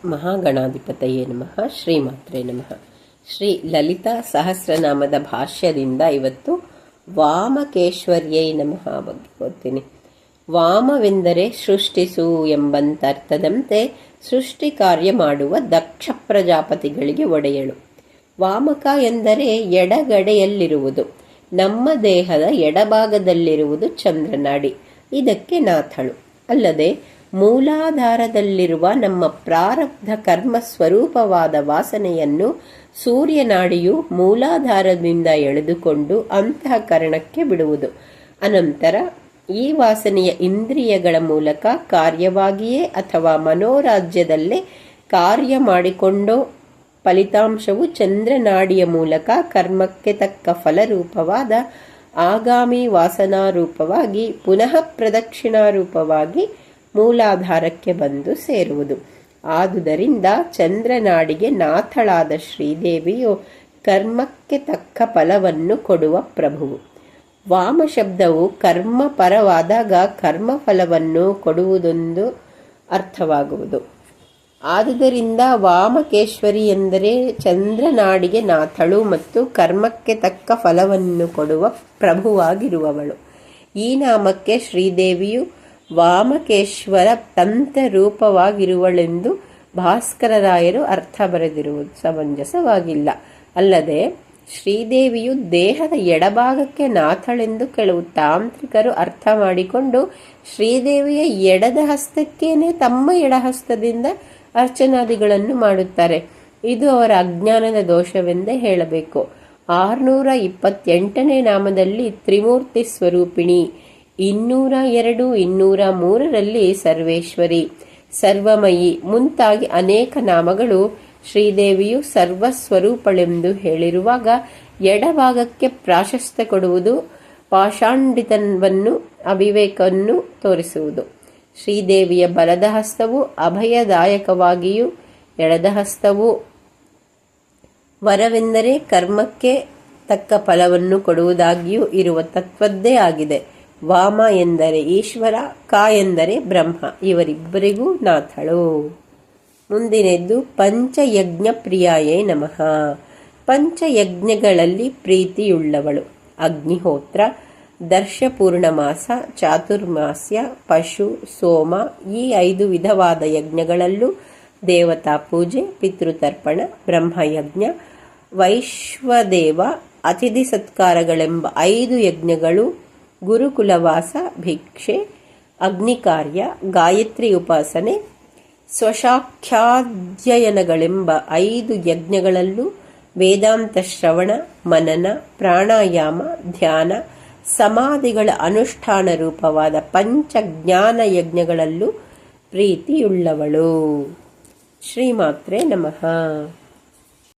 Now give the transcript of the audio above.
ಮಹಾಗಣಾಧಿಪತಯೇ ನಮಃ. ಶ್ರೀಮಾತ್ರೇ ನಮಃ. ಶ್ರೀ ಲಲಿತಾ ಸಹಸ್ರನಾಮದ ಭಾಷ್ಯದಿಂದ ಇವತ್ತು ವಾಮಕೇಶ್ವರ್ಯೈ ನಮಃ ಬಗ್ಗೆ ಓದ್ತೀನಿ. ವಾಮವೆಂದರೆ ಸೃಷ್ಟಿಸು ಎಂಬಂತರ್ಥದಂತೆ ಸೃಷ್ಟಿ ಕಾರ್ಯ ಮಾಡುವ ದಕ್ಷ ಪ್ರಜಾಪತಿಗಳಿಗೆ ಒಡೆಯಳು. ವಾಮಕ ಎಂದರೆ ಎಡಗಡೆಯಲ್ಲಿರುವುದು. ನಮ್ಮ ದೇಹದ ಎಡಭಾಗದಲ್ಲಿರುವುದು ಚಂದ್ರನಾಡಿ, ಇದಕ್ಕೆ ನಾಥಳು. ಅಲ್ಲದೆ ಮೂಲಾಧಾರದಲ್ಲಿರುವ ನಮ್ಮ ಪ್ರಾರಬ್ಧ ಕರ್ಮ ಸ್ವರೂಪವಾದ ವಾಸನೆಯನ್ನು ಸೂರ್ಯನಾಡಿಯು ಮೂಲಾಧಾರದಿಂದ ಎಳೆದುಕೊಂಡು ಅಂತಃಕರಣಕ್ಕೆ ಬಿಡುವುದು. ಅನಂತರ ಈ ವಾಸನೆಯ ಇಂದ್ರಿಯಗಳ ಮೂಲಕ ಕಾರ್ಯವಾಗಿಯೇ ಅಥವಾ ಮನೋರಾಜ್ಯದಲ್ಲೇ ಕಾರ್ಯ ಮಾಡಿಕೊಂಡೋ ಫಲಿತಾಂಶವು ಚಂದ್ರನಾಡಿಯ ಮೂಲಕ ಕರ್ಮಕ್ಕೆ ತಕ್ಕ ಫಲರೂಪವಾದ ಆಗಾಮಿ ವಾಸನಾರೂಪವಾಗಿ ಪುನಃ ಪ್ರದಕ್ಷಿಣಾರೂಪವಾಗಿ ಮೂಲಾಧಾರಕ್ಕೆ ಬಂದು ಸೇರುವುದು. ಆದುದರಿಂದ ಚಂದ್ರನಾಡಿಗೆ ನಾಥಳಾದ ಶ್ರೀದೇವಿಯು ಕರ್ಮಕ್ಕೆ ತಕ್ಕ ಫಲವನ್ನು ಕೊಡುವ ಪ್ರಭುವು. ವಾಮ ಶಬ್ದವು ಕರ್ಮ ಪರವಾದಾಗ ಕರ್ಮಫಲವನ್ನು ಕೊಡುವುದೊಂದು ಅರ್ಥವಾಗುವುದು. ಆದುದರಿಂದ ವಾಮಕೇಶ್ವರಿ ಎಂದರೆ ಚಂದ್ರನಾಡಿಗೆ ನಾಥಳು ಮತ್ತು ಕರ್ಮಕ್ಕೆ ತಕ್ಕ ಫಲವನ್ನು ಕೊಡುವ ಪ್ರಭುವಾಗಿರುವವಳು. ಈ ನಾಮಕ್ಕೆ ಶ್ರೀದೇವಿಯು ವಾಮಕೇಶ್ವರ ತಂತ್ರರೂಪವಾಗಿರುವಳೆಂದು ಭಾಸ್ಕರರಾಯರು ಅರ್ಥ ಬರೆದಿರುವುದು ಸಮಂಜಸವಾಗಿಲ್ಲ. ಅಲ್ಲದೆ ಶ್ರೀದೇವಿಯು ದೇಹದ ಎಡಭಾಗಕ್ಕೆ ನಾಥಳೆಂದು ಕೆಲವು ತಾಂತ್ರಿಕರು ಅರ್ಥ ಮಾಡಿಕೊಂಡು ಶ್ರೀದೇವಿಯ ಎಡದ ಹಸ್ತಕ್ಕೇನೆ ತಮ್ಮ ಎಡಹಸ್ತದಿಂದ ಅರ್ಚನಾದಿಗಳನ್ನು ಮಾಡುತ್ತಾರೆ. ಇದು ಅವರ ಅಜ್ಞಾನದ ದೋಷವೆಂದೇ ಹೇಳಬೇಕು. 628ನೇ ನಾಮದಲ್ಲಿ ತ್ರಿಮೂರ್ತಿ ಸ್ವರೂಪಿಣಿ, 202, 203ರಲ್ಲಿ ಸರ್ವೇಶ್ವರಿ, ಸರ್ವಮಯಿ ಮುಂತಾಗಿ ಅನೇಕ ನಾಮಗಳು ಶ್ರೀದೇವಿಯು ಸರ್ವಸ್ವರೂಪಳೆಂದು ಹೇಳಿರುವಾಗ ಎಡಭಾಗಕ್ಕೆ ಪ್ರಾಶಸ್ತ್ಯ ಕೊಡುವುದು ಪಾಷಾಂಡಿತನವನ್ನು ಅವಿವೇಕವನ್ನು ತೋರಿಸುವುದು. ಶ್ರೀದೇವಿಯ ಬಲದ ಹಸ್ತವು ಅಭಯದಾಯಕವಾಗಿಯೂ ಎಡದ ಹಸ್ತವು ವರವೆಂದರೆ ಕರ್ಮಕ್ಕೆ ತಕ್ಕ ಫಲವನ್ನು ಕೊಡುವುದಾಗಿಯೂ ಇರುವ ತತ್ವದ್ದೇ ಆಗಿದೆ. ವಾಮ ಎಂದರೆ ಈಶ್ವರ, ಕ ಎಂದರೆ ಬ್ರಹ್ಮ, ಇವರಿಬ್ಬರಿಗೂ ನಾಥಳು. ಮುಂದಿನದ್ದು ಪಂಚಯಜ್ಞ ಪ್ರಿಯಾಯೇ ನಮಃ. ಪಂಚಯಜ್ಞಗಳಲ್ಲಿ ಪ್ರೀತಿಯುಳ್ಳವಳು. ಅಗ್ನಿಹೋತ್ರ, ದರ್ಶಪೂರ್ಣಮಾಸ, ಚಾತುರ್ಮಾಸ್ಯ, ಪಶು, ಸೋಮ ಈ 5 ವಿಧವಾದ ಯಜ್ಞಗಳಲ್ಲೂ ದೇವತಾ ಪೂಜೆ, ಪಿತೃತರ್ಪಣ, ಬ್ರಹ್ಮಯಜ್ಞ, ವೈಶ್ವದೇವ, ಅತಿಥಿ ಸತ್ಕಾರಗಳೆಂಬ 5 ಯಜ್ಞಗಳು, ಗುರುಕುಲವಾಸ, ಭಿಕ್ಷೆ, ಅಗ್ನಿಕಾರ್ಯ, ಗಾಯತ್ರಿ ಉಪಾಸನೆ, ಸ್ವಶಾಖ್ಯಾಧ್ಯಯನಗಳೆಂಬ 5 ಯಜ್ಞಗಳಲ್ಲೂ ವೇದಾಂತ ಶ್ರವಣ, ಮನನ, ಪ್ರಾಣಾಯಾಮ, ಧ್ಯಾನ, ಸಮಾಧಿಗಳ ಅನುಷ್ಠಾನ ರೂಪವಾದ ಪಂಚಜ್ಞಾನ ಯಜ್ಞಗಳಲ್ಲೂ ಪ್ರೀತಿಯುಳ್ಳವಳು. ಶ್ರೀಮಾತ್ರೇ ನಮಃ.